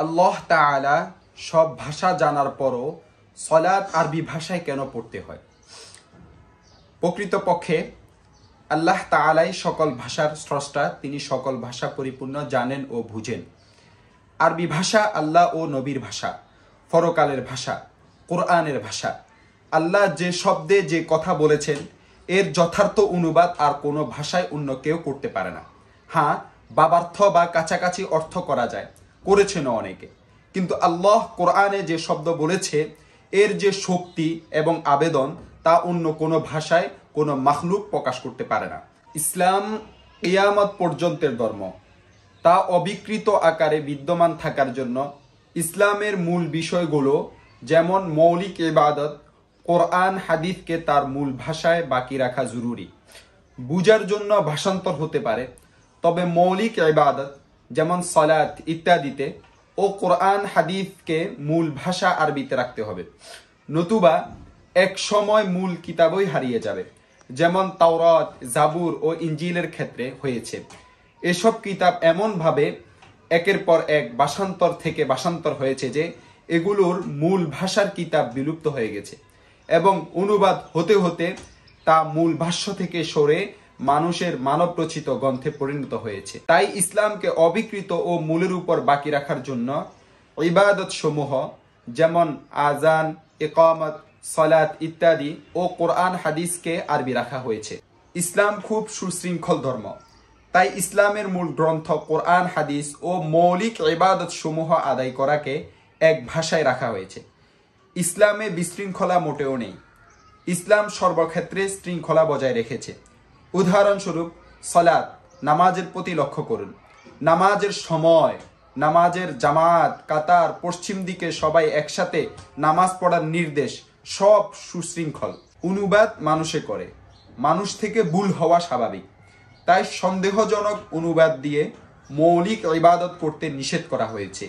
আল্লাহ তাআলা সব ভাষা জানার পরও সলাত আরবি ভাষায় কেন পড়তে হয়? প্রকৃতপক্ষে আল্লাহ তাআলাই সকল ভাষার স্রষ্টা, তিনি সকল ভাষা পরিপূর্ণ জানেন ও বুঝেন। আরবি ভাষা আল্লাহ ও নবীর ভাষা, পরকালের ভাষা, কোরআনের ভাষা। আল্লাহ যে শব্দে যে কথা বলেছেন এর যথার্থ অনুবাদ আর কোনো ভাষায় অন্য কেউ করতে পারে না। হ্যাঁ, বাবার্থ বা কাছাকাছি অর্থ করা যায়, করেছেন অনেকে, কিন্তু আল্লাহ কোরআনে যে শব্দ বলেছে এর যে শক্তি এবং আবেদন তা অন্য কোনো ভাষায় কোনো মাখলুক প্রকাশ করতে পারে না। ইসলাম কিয়ামত পর্যন্তের ধর্ম, তা অবিকৃত আকারে বিদ্যমান থাকার জন্য ইসলামের মূল বিষয়গুলো যেমন মৌলিক ইবাদত, কোরআন হাদিসকে তার মূল ভাষায় বাকি রাখা জরুরি। বুঝার জন্য ভাষান্তর হতে পারে, তবে মৌলিক ইবাদত যেমন সালাত ইত্যাদিতে ও কোরআন হাদিসকে মূল ভাষা আরবিতে রাখতে হবে, নতুবা এক সময় মূল কিতাবই হারিয়ে যাবে, যেমন তাওরাত, জাবুর ও ইনজিলের ক্ষেত্রে হয়েছে। এসব কিতাব এমনভাবে একের পর এক ভাষান্তর থেকে ভাষান্তর হয়েছে যে এগুলোর মূল ভাষার কিতাব বিলুপ্ত হয়ে গেছে এবং অনুবাদ হতে হতে তা মূল ভাষ্য থেকে সরে মানুষের মানবরচিত গ্রন্থে পরিণত হয়েছে। তাই ইসলামকে অবিকৃত ও মূলের উপর বাকি রাখার জন্য ইবাদত সমূহ যেমন আজান, ইকামত, সালাত ইত্যাদি ও কোরআন হাদিসকে আরবি রাখা হয়েছে। ইসলাম খুব সুশৃঙ্খল ধর্ম, তাই ইসলামের মূল গ্রন্থ কোরআন হাদিস ও মৌলিক ইবাদত সমূহ আদায় করাকে এক ভাষায় রাখা হয়েছে। ইসলামে বিশৃঙ্খলা মোটেও নেই। ইসলাম সর্বক্ষেত্রে শৃঙ্খলা বজায় রেখেছে। উদাহরণস্বরূপ সালাত, নামাজের প্রতি লক্ষ্য করুন। নামাজের সময়, নামাজের জামাত, কাতার, পশ্চিম দিকে সবাই একসাথে নামাজ পড়ার নির্দেশ সব সুশৃঙ্খল। অনুবাদ মানুষে করে, মানুষ থেকে ভুল হওয়া স্বাভাবিক, তাই সন্দেহজনক অনুবাদ দিয়ে মৌলিক ইবাদত করতে নিষেধ করা হয়েছে।